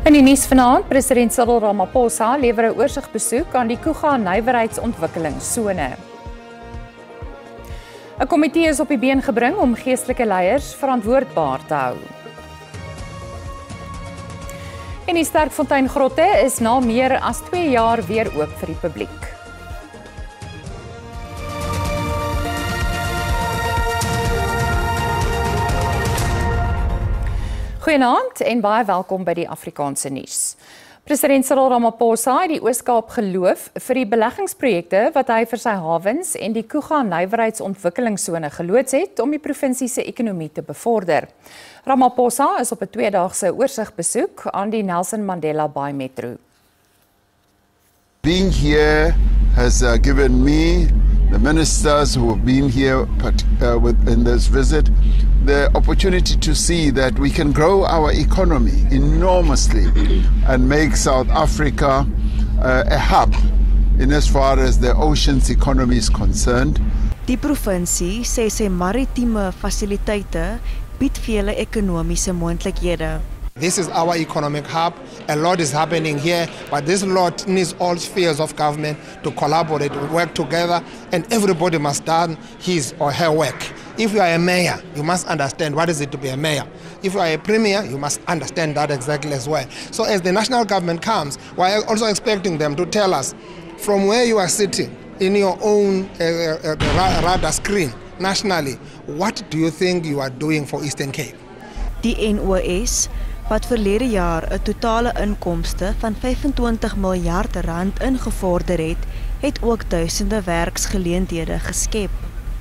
In die nuus vanaand, president Cyril Ramaphosa lewer 'n oorsigbesoek aan die Kuga nywerheidsontwikkelingsone. 'n Komitee is op die been gebring om geestelike leiers verantwoordbaar te hou. En die Sterkfontein grotte is na meer as 2 jaar weer oop vir die publiek. Goeienaand en baie welkom by die Afrikaanse nuus. President Cyril Ramaphosa het die Oos-Kaap geloof vir die beleggingsprojekte wat hy vir sy hawens en die Kuga nywerheidsontwikkelingsone geloods het om die provinsie se ekonomie te bevorder. Ramaphosa is op 'n 2-daagse oorsigbesoek aan die Nelson Mandela Bay Metro. Being here has given me, the ministers who have been here in this visit, the opportunity to see that we can grow our economy enormously and make South Africa a hub in as far as the ocean's economy is concerned. Die provinsie sê sy maritieme fasiliteite bied vele ekonomiese moontlikhede. This is our economic hub. A lot is happening here, but this lot needs all spheres of government to collaborate, work together, and everybody must done his or her work. If you are a mayor, you must understand what is it to be a mayor. If you are a premier, you must understand that exactly as well. So as the national government comes, we are also expecting them to tell us from where you are sitting in your own radar screen nationally, what do you think you are doing for Eastern Cape? Die NOS wat verlede jaar 'n totale inkomste van 25 miljard rand ingevorder het ook duisende werksgeleenthede geskep.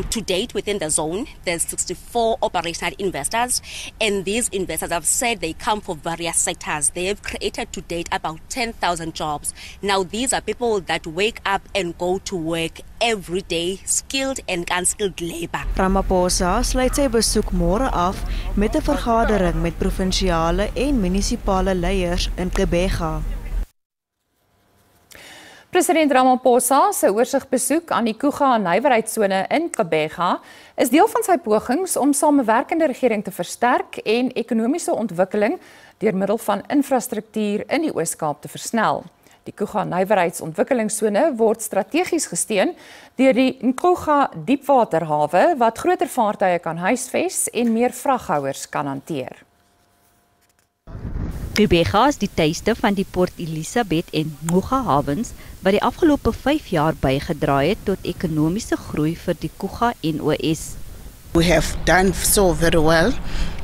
To date, within the zone, there's 64 operational investors, and these investors have said they come from various sectors. They have created to date about 10,000 jobs. Now, these are people that wake up and go to work every day, skilled and unskilled labor. Ramaphosa sluit sy besoek môre af met 'n vergadering met provinsiale en munisipale leiers in Gqeberha. President Ramaphosa se oorsigbesoek aan die Kuga nywerheidsone in Gqeberha is deel van sy pogings om samewerkende regering te versterk en ekonomiese ontwikkeling deur middel van infrastruktuur in die Oos-Kaap te versnel. Die Kuga nywerheidsontwikkelingsone word strategies gesteun deur die Nkuga diepwaterhawe wat groter vaartuie kan huisves en meer vraghouers kan hanteer. Gqeberha is die tuiste van die Port Elizabeth en Nkuga hawens wat die afgelope 5 jaar bygedra het tot ekonomiese groei vir die Kuga NOS. We have done so very well,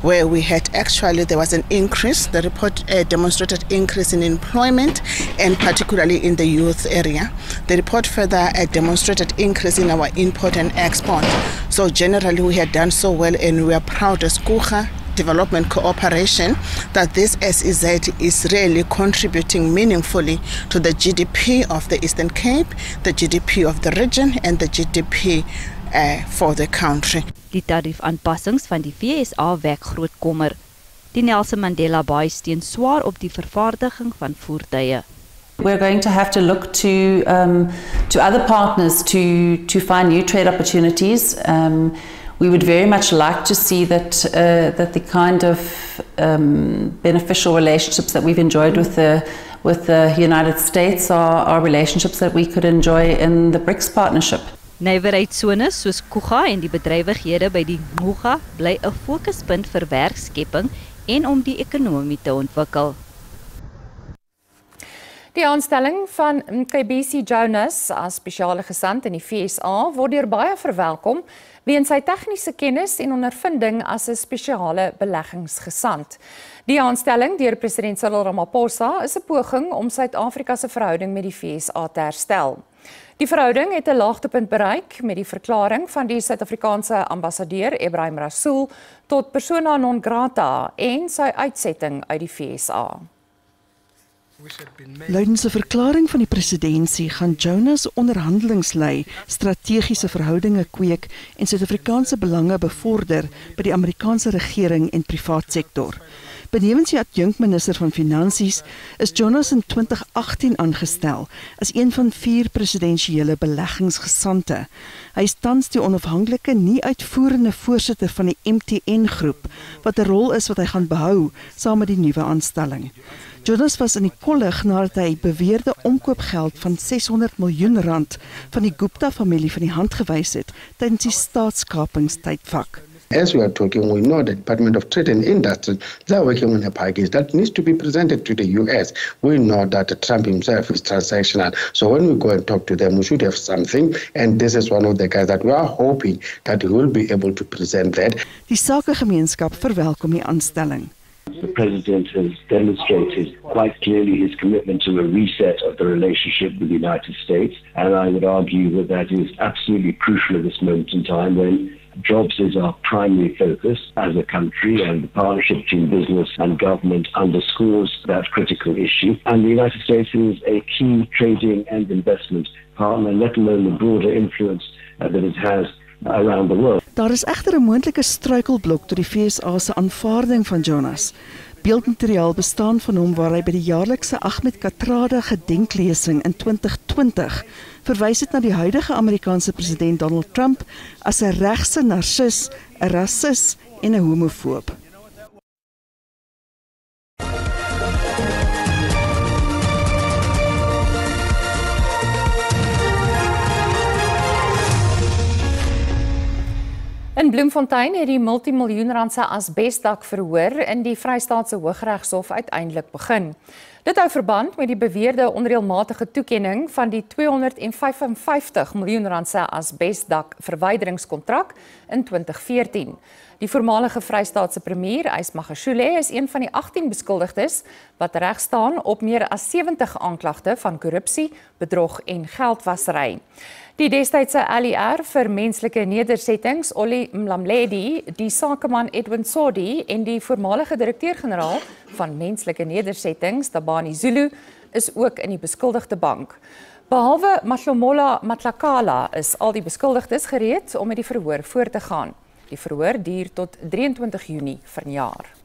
where we had there was an increase, the report demonstrated increase in employment and particularly in the youth area. The report further demonstrated increase in our import and export. So generally we had done so well and we are proud as Kuga Development Cooperation that this SEZ is really contributing meaningfully to the GDP of the Eastern Cape, the GDP of the region and the GDP for the country. Die tariefaanpassings van die FSA wek groot kommer. Die Nelson Mandela Bay steun swaar op die vervaardiging van voertuie. We're going to have to look to other partners to find new trade opportunities. We would very much like to see that the kind of beneficial relationships that we've enjoyed with the United States are relationships that we could enjoy in the BRICS partnership. Nywerheidszones soos Kuga en die bedrywighede by die Nkuga bly 'n fokuspunt vir werkskepping en om die ekonomie te ontwikkel. Die aanstelling van Mcebisi Jonas as spesiale gesant in die FSA word deur baie verwelkom weens sy tegniese kennis en ondervinding as 'n spesiale beleggingsgesant. Die aanstelling deur president Cyril Ramaphosa is 'n poging om Suid-Afrika se verhouding met die FSA te herstel. Die verhouding het 'n laagtepunt bereik met die verklaring van die Suid-Afrikaanse ambassadeur Ebrahim Rasool tot persona non grata en sy uitsetting uit die FSA. Luidens 'n verklaring van die presidentsie gaan Jonas onderhandelings lei, strategiese verhoudinge kweek en Suid-Afrikaanse belange bevorder by die Amerikaanse regering en privaat sektor. Benewens die adjunkminister van Finansies is Jonas in 2018 aangestel as een van 4 presidensiële beleggingsgesante. Hy is tans die onafhanklike nie uitvoerende voorsitter van die MTN groep, wat 'n rol is wat hy gaan behou saam met die nuwe aanstelling. Jonas was in die kollig nadat hy beweerde omkoopgeld van R600 miljoen van die Gupta-familie van die hand gewys het tydens die staatskapingstydvak. As we are talking, we know the Department of Trade and Industry, they are working on a package that needs to be presented to the US. We know that Trump himself is transactional. So when we go and talk to them, we should have something. And this is one of the guys that we are hoping that he will be able to present that. Die sakegemeenskap verwelkom die aanstelling. The President has demonstrated quite clearly his commitment to a reset of the relationship with the United States. And I would argue that is absolutely crucial at this moment in time when jobs is our primary focus as a country, and the partnership between business and government underscores that critical issue. And the United States is a key trading and investment partner, let alone the broader influence that it has around the world. Daar is egter 'n moontlike struikelblok tot die VSA se aanvaarding van Jonas. Beeldmateriaal bestaan van hom waar hy by die jaarlikse Ahmed Kathrada gedenklesing in 2020 verwys het na die huidige Amerikaanse president Donald Trump as 'n regse narcis, 'n rasis en 'n homofoob. In Bloemfontein het die multimiljoenrandse asbesdak verhoor in die Vrystaatse Hooggeregshof uiteindelik begin. Dit hou verband met die beweerde onreëlmatige toekenning van die R255 miljoen asbesdak verwyderingskontrak in 2014. Die voormalige Vrystaatse premier, Ys Magashule, is een van die 18 beskuldigdes wat reg staan op meer as 70 aanklagte van korrupsie, bedrog en geldwasery. Die destydse LER vir menslike nedersettings, Ollie Mlamledi, die sakeman Edwin Sodi en die voormalige direkteur-generaal van menslike nedersettings, Tabani Zulu, is ook in die beskuldigde bank. Behalwe Mahlomola Matlakala is al die beskuldigdes gereed om met die verhoor voort te gaan. Die verhoor duur tot 23 Junie vanjaar.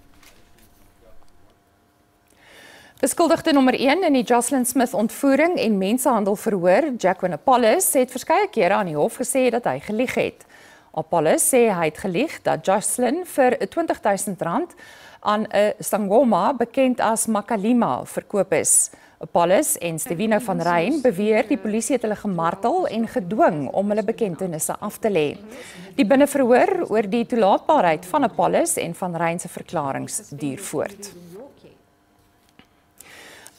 Beskuldigde nommer 1 in die Jocelyn Smith ontvoering en mensenhandel verhoor, Jacqueline Apollos, het verskeie kere aan die hof gesê dat hy gelieg het. Apollos sê hy het gelieg dat Jocelyn vir R20.000 aan 'n sangoma bekend as Makalima verkoop is. Apollos en Stevino van Ryn beweer die polisie het hulle gemartel en gedwing om hulle bekentenisse af te lê. Die binneverhoor oor die toelaatbaarheid van Apollos en van Ryn se verklaringe duur voort.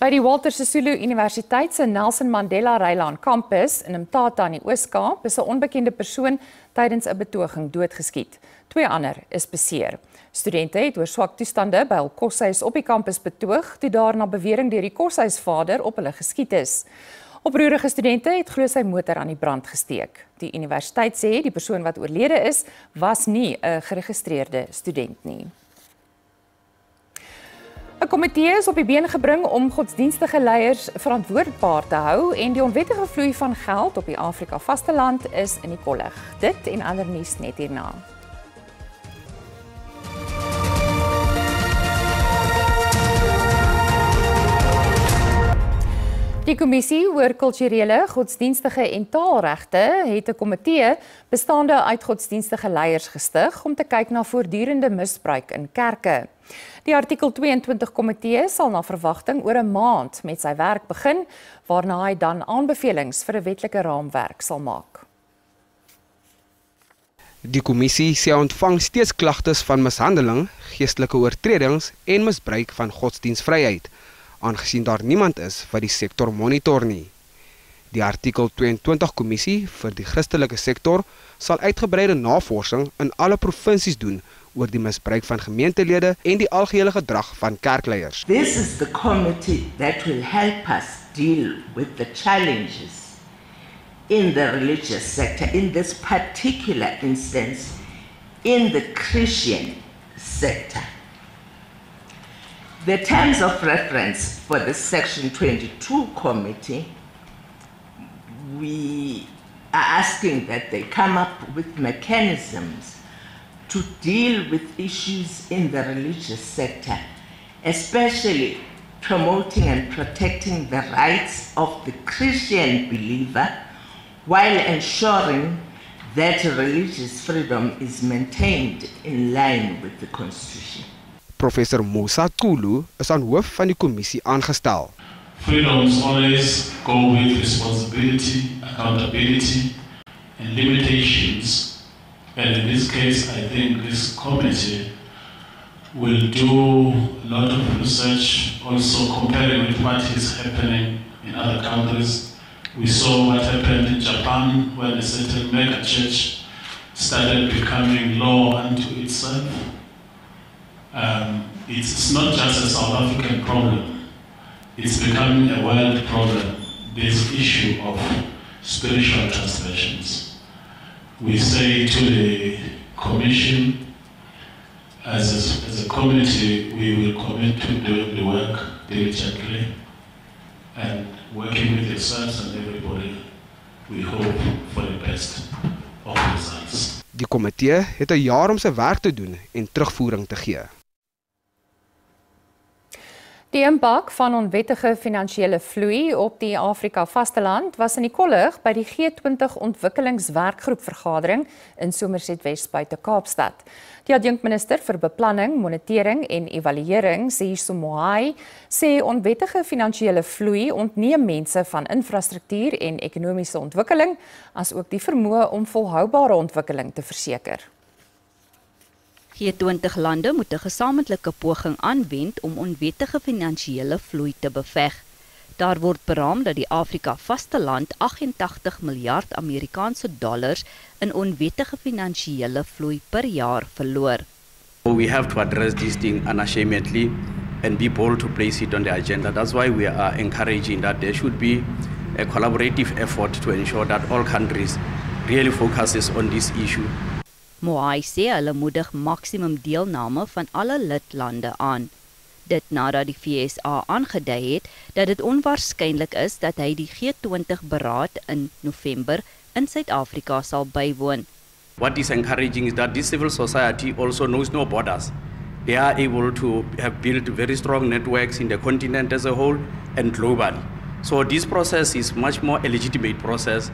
By die Walter Sisulu Universiteit se Nelson Mandela Rylaan kampus in Mthatha in die Oos-Kaap is 'n onbekende persoon tydens 'n betoging doodgeskiet. 2 ander is beseer. Studente het oor swak toestande by hul koshuis op die kampus betoog, toe daarna bewering deur die koshuisvader op hulle geskiet is. Oproerige studente het glo sy motor aan die brand gesteek. Die universiteit sê die persoon wat oorlede is, was nie 'n geregistreerde student nie. 'n Komitee is op die been gebring om godsdienstige leiers verantwoordbaar te hou en die onwettige vloei van geld op die Afrika vasteland is in die kollig. Dit en ander nuus net hierna. Die Kommissie oor Kulturele, Godsdienstige en Taalregte het 'n komitee bestaande uit godsdienstige leiers gestig om te kyk na voortdurende misbruik in kerke. Die artikel 22 komitee sal na verwagting oor 'n maand met sy werk begin, waarna hy dan aanbevelings vir 'n wetlike raamwerk sal maak. Die kommissie sê ontvang steeds klagtes van mishandeling, geestelike oortredings en misbruik van godsdienstvryheid, aangesien daar niemand is wat die sektor monitor nie. Die artikel 22 kommissie vir die Christelike sektor sal uitgebreide navorsing in alle provinsies doen oor die misbruik van gemeentelede en die algehele gedrag van kerkleiers. This is the committee that will help us deal with the challenges in the religious sector, in this particular instance, in the Christian sector. The terms of reference for the Section 22 committee, we are asking that they come up with mechanisms to deal with issues in the religious sector, especially promoting and protecting the rights of the Christian believer while ensuring that religious freedom is maintained in line with the Constitution. Professor Musa Kulu is aan hoof van die kommissie aangestel. Freedoms always go with responsibility, accountability, and limitations. And in this case, I think this committee will do a lot of research, also comparing with what is happening in other countries. We saw what happened in Japan when a certain mega church started becoming law unto itself. It's not just a South African problem. It's becoming a world problem, this issue of spiritual transgressions. We say to the Commission, as a community, we will commit to doing the work diligently and working with yourselves and everybody. We hope for the best of results. Die komitee het 'n jaar om sy werk te doen en terugvoering te gee. Die impak van onwettige finansiële vloei op die Afrika vasteland was in die kollig by die G20 ontwikkelingswerkgroep vergadering in Somerset West buite Kaapstad. Die adjunkminister vir beplanning, monitering en evaluering, Siso Moai, sê onwettige finansiële vloei ontneem mense van infrastruktuur en ekonomiese ontwikkeling, as ook die vermoë om volhoubare ontwikkeling te verseker. G20 lande moet 'n gesamentlike poging aanwend om onwettige finansiële vloei te beveg. Daar word beraam dat die Afrika vasteland 88 miljard Amerikaanse dollars in onwettige finansiële vloei per jaar verloor. We have to address this thing unashamedly and be bold to place it on the agenda. That's why we are encouraging that there should be a collaborative effort to ensure that all countries really focuses on this issue. Moai sê hulle moedig maksimum deelname van alle lidlande aan. Dit nadat die FSA aangedui het dat dit onwaarskynlik is dat hy die G20 beraad in November in Suid-Afrika sal bywoon. What is encouraging is that this civil society also knows no borders. They are able to have built very strong networks in the continent as a whole and globally. So this process is much more a legitimate process.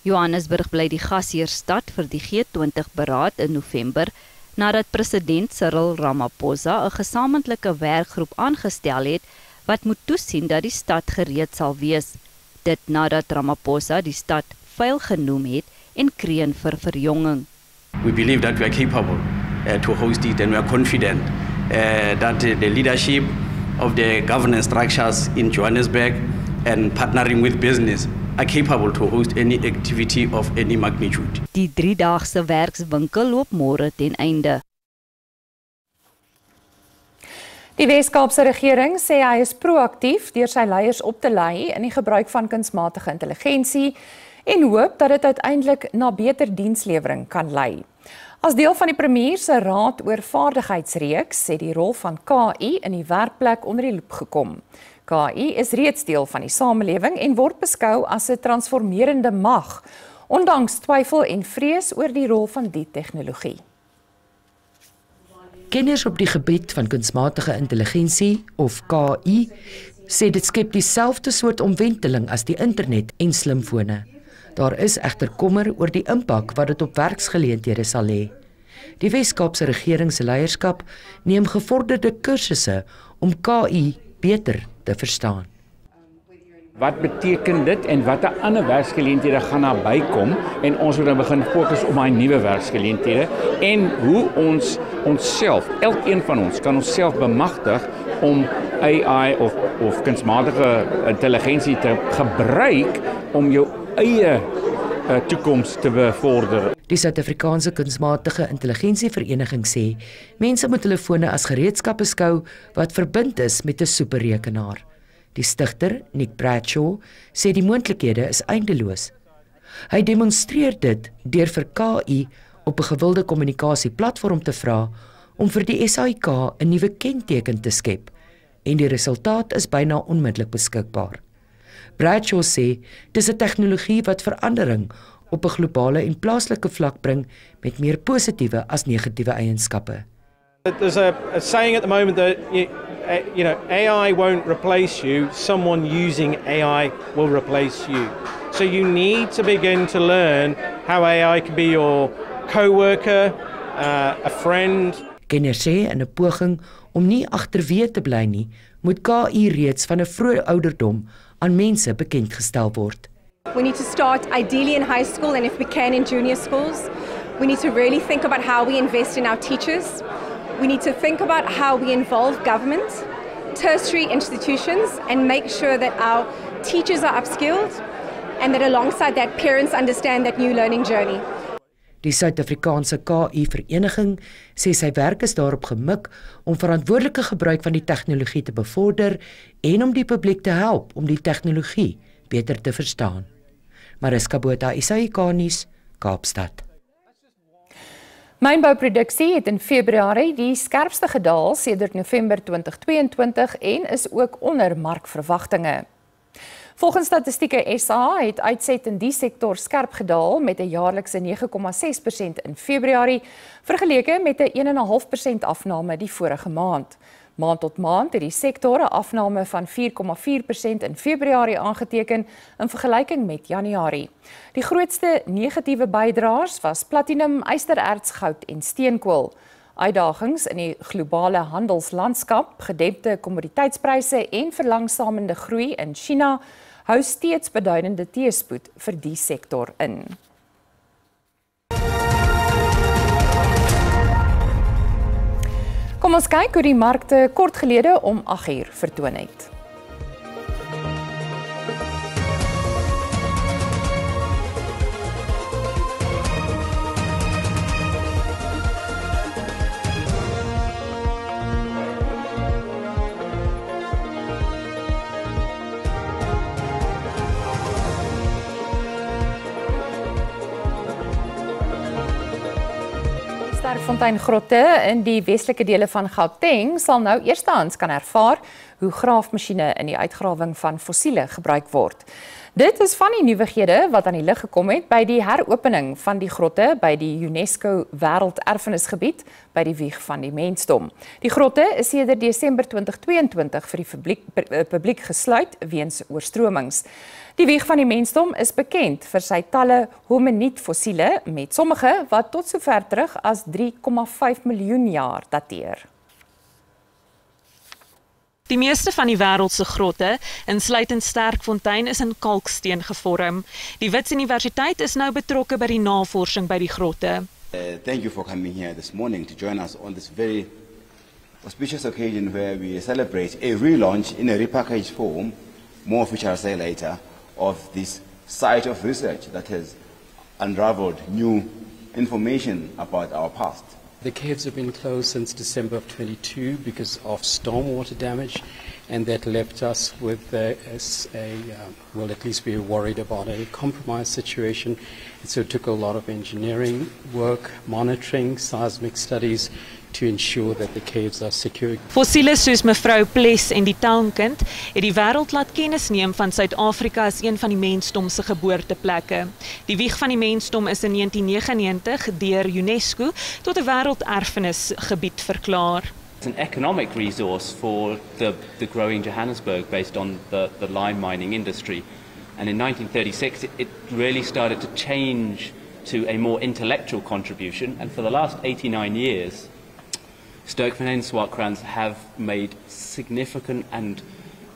Johannesburg bly die gasheerstad vir die G20 beraad in November, nadat president Cyril Ramaphosa 'n gesamentlike werkgroep aangestel het wat moet toesien dat die stad gereed sal wees. Dit nadat Ramaphosa die stad vuil genoem het en kreun vir verjonging. We believe that we are capable to host it, and we are confident that the leadership of the governance structures in Johannesburg and partnering with business are capable to host any activity of any magnitude. Die 3-daagse werkswinkel loop môre ten einde. Die Wes-Kaapse regering sê hy is proaktief deur sy leiers op te lei in die gebruik van kunsmatige intelligensie en hoop dat dit uiteindelik na beter dienslewering kan lei. As deel van die premier se raad oor vaardigheidsreeks het die rol van KI in die werkplek onder die loep gekom. KI is reeds deel van die samelewing en word beskou as 'n transformerende mag, ondanks twyfel en vrees oor die rol van die tegnologie. Kenners op die gebied van kunsmatige intelligensie of KI sê dit skep dieselfde soort omwenteling as die internet en slimfone. Daar is egter kommer oor die impak wat dit op werksgeleenthede sal hê. Die Wes-Kaapse regering se leierskap neem gevorderde kursusse om KI beter te verstaan. Wat beteken dit en watter ander werksgeleenthede gaan daar bykom en ons moet dan begin fokus op daai nuwe werksgeleenthede en hoe ons onsself, elkeen van ons kan onsself bemagtig om AI of kunsmatige intelligensie te gebruik om jou eie toekoms te bevorder. Die Suid-Afrikaanse Kunsmatige Intelligensievereniging sê mense moet hulle fone as gereedskap beskou wat verbind is met 'n superrekenaar. Die stigter, Nick Bradshaw, sê die moontlikhede is eindeloos. Hy demonstreer dit deur vir KI op 'n gewilde kommunikasieplatform te vra om vir die SAIK 'n nuwe kenteken te skep en die resultaat is byna onmiddellik beskikbaar. Bradshaw sê dis 'n tegnologie wat verandering op 'n globale en plaaslike vlak bring met meer positiewe as negatiewe eienskappe. There's a saying at the moment that AI won't replace you, someone using AI will replace you. So you need to begin to learn how AI can be your co-worker, a friend. Kenners sê in 'n poging Om nie agterweë te bly nie, moet KI reeds van 'n vroeë ouderdom aan mense bekend gestel word. We need to start ideally in high school and if we can in junior schools. We need to really think about how we invest in our teachers. We need to think about how we involve government, tertiary institutions, and make sure that our teachers are upskilled and that alongside that parents understand that new learning journey. Die Suid-Afrikaanse KI-vereniging sê sy werk is daarop gemik om verantwoordelike gebruik van die tegnologie te bevorder en om die publiek te help om die tegnologie beter te verstaan. Mariska Botha, SAK-nuus, Kaapstad. Mynbouproduksie het in Februarie die skerpste gedaal sedert November 2022 en is ook onder markverwagtinge. Volgens Statistieke SA het uitset in die sektor skerp gedaal met 'n jaarlikse 9,6% in Februarie, vergeleke met 'n 1,5% afname die vorige maand. Maand tot maand het die sektor 'n afname van 4,4% in Februarie aangeteken in vergelyking met Januarie. Die grootste negatiewe bydraers was platinum, ystererts, goud en steenkool. Uitdagings in die globale handelslandskap, gedempte kommoditeitspryse en verlangsamende groei in China hou steeds beduidende teëspoed vir die sektor in. Kom ons kyk hoe die markte kort gelede om 8:00 vertoon het. Sterkfonteingrotte in die westelike dele van Gauteng sal nou eerstehands kan ervaar hoe graafmasjiene in die uitgrawing van fossiele gebruik word. Dit is van die nuwighede wat aan die lig gekom het by die heropening van die grotte by die UNESCO Wêrelderfenisgebied by die Wieg van die Mensdom. Die grotte is sedert Desember 2022 vir die publiek gesluit weens oorstromings. Die Wieg van die Mensdom is bekend vir sy talle hominied-fossiele, met sommige wat tot sover terug as 3,5 miljoen jaar dateer. Die meeste van die wêreld se grotte, insluitend Sterkfontein, is in kalksteen gevorm. Die Wits Universiteit is nou betrokke by die navorsing by die grotte. Thank you for coming here this morning to join us on this very auspicious occasion where we celebrate a relaunch in a repackaged form, more of which I'll say later, of this site of research that has unraveled new information about our past. The caves have been closed since December of 22 because of stormwater damage, and that left us with well, at least we were worried about a compromised situation. And so it took a lot of engineering work, monitoring, seismic studies to ensure that the caves are secure. Fossiele soos mevrou Ples en die Townkind het die wêreld laat kennis neem van Suid-Afrika as een van die mensdom se geboorteplekke. Die Wieg van die Mensdom is in 1999 deur UNESCO tot 'n wêrelderfenisgebied verklaar. It's an economic resource for the growing Johannesburg based on the lime mining industry. And in 1936 it really started to change to a more intellectual contribution, and for the last 89 years Sterkfontein Swartkrans have made significant and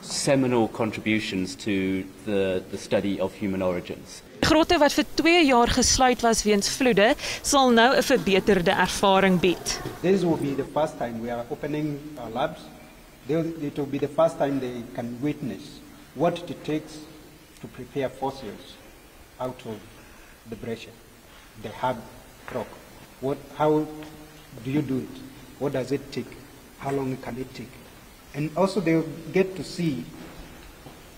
seminal contributions to the study of human origins. Grotte wat vir 2 jaar gesluit was weens vloede, sal nou 'n verbeterde ervaring bied. This will be the first time we are opening our labs. It will be the first time they can witness what it takes to prepare fossils out of the breccia, the hard rock. How do you do it? What does it take? How long can it take? And also they will get to see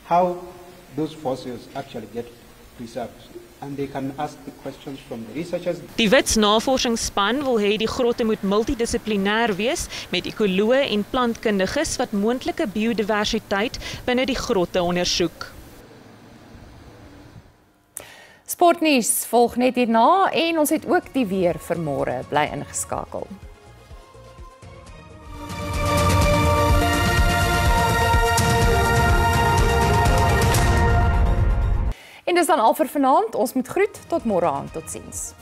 how those fossils actually get preserved. And they can ask the questions from the researchers. Die Wits navorsingsspan wil hê die grotte moet multidissiplinêr wees met ekoloë en plantkundiges wat moontlike biodiversiteit binne die grotte ondersoek. Sportnuus volg net hierna en ons het ook die weer vir môre. Bly ingeskakel. En dis dan al vir vanaand. Ons moet groet tot môre aan. Totsiens.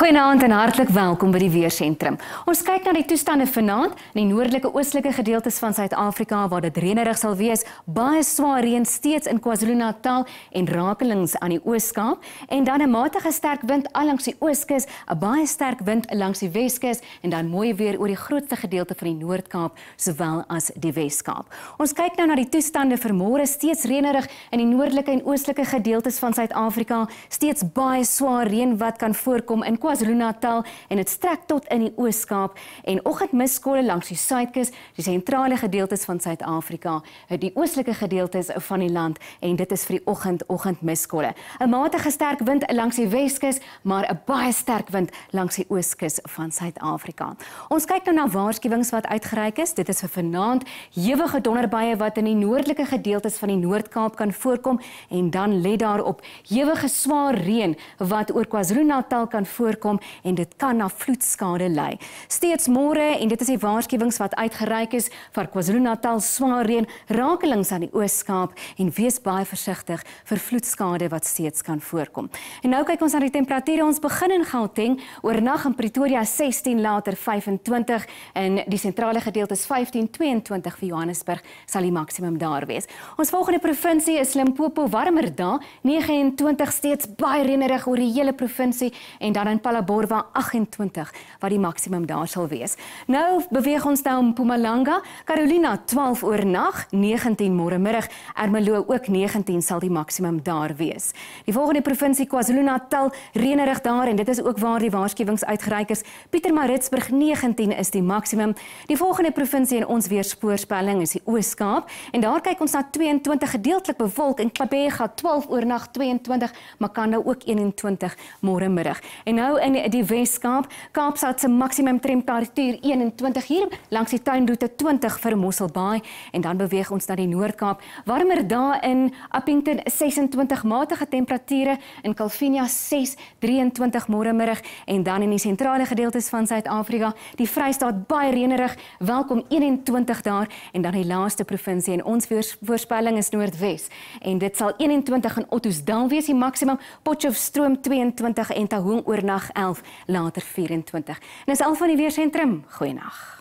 Goeienaand en hartlik welkom by die Weersentrum. Ons kyk na die toestande vanaand in die noordelike oostelike gedeeltes van Suid-Afrika waar dit reënerig sal wees, baie swaar reën steeds in KwaZulu-Natal en rakelings aan die Oos-Kaap en dan 'n matige sterk wind al langs die Ooskus, 'n baie sterk wind langs die Weskus en dan mooi weer oor die grootste gedeelte van die Noord-Kaap sowel as die Wes-Kaap. Ons kyk nou na die toestande vir môre, steeds reënerig in die noordelike en oostelike gedeeltes van Suid-Afrika, steeds baie swaar reën wat kan voorkom in KwaZulu-Natal en dit strek tot in die Oos-Kaap en oggendmiskolle langs die Suidkus, die sentrale gedeeltes van Suid-Afrika, die oostelike gedeeltes van die land en dit is vir die oggendmiskolle. 'n Matige sterk wind langs die Weskus, maar 'n baie sterk wind langs die Ooskus van Suid-Afrika. Ons kyk nou na waarskuwings wat uitgereik is. Dit is vir vanaand ewige donderbuie wat in die noordelike gedeeltes van die Noord-Kaap kan voorkom en dan let daarop ewige swaar reën wat oor KwaZulu-Natal kan voorkom en dit kan na vloedskade lei. Steeds môre en dit is die waarskuwings wat uitgereik is vir KwaZulu-Natal swaar reën rakelings aan die Oos-Kaap en wees baie versigtig vir vloedskade wat steeds kan voorkom. En nou kyk ons na die temperature. Ons begin in Gauteng, oornag in Pretoria 16, later 25 en die sentrale gedeeltes 15, 22 vir Johannesburg sal die maksimum daar wees. Ons volgende provinsie is Limpopo, warmer daar, 29 steeds baie reënerig oor die hele provinsie en dan in Phalaborwa 28 wat die maksimum daar sal wees. Nou beweeg ons nou om Mpumalanga, Carolina 12 oornag, 19 môre middag, Ermelo ook 19 sal die maksimum daar wees. Die volgende provinsie KwaZulu-Natal reënerig daar en dit is ook waar die waarskuwings uitgereik is. Pietermaritzburg 19 is die maksimum. Die volgende provinsie in ons weervoorspelling is die Oos-Kaap en daar kyk ons na 22 gedeeltelik bewolk en Klabega 12 oornag 22, maar kan nou ook 21 môre middag. En nou in die Wes-Kaap, Kaapstad se maksimum temperatuur 21 hier langs die tuinroete 20 vir Mosselbaai en dan beweeg ons na die Noord-Kaap. Warmer daar in Appington 26 matige temperature, in Calvinia 6, 23 môre middag en dan in die sentrale gedeeltes van Suid-Afrika, die Vrystaat baie reënerig, welkom 21 daar en dan die laaste provinsie en ons voorspelling is Noordwes en dit sal 21 in Ottosdal wees die maksimum, Potchefstroom 22 en Taung oornag 11, later 24. En dis al van die Weersentrum. Goeienaand.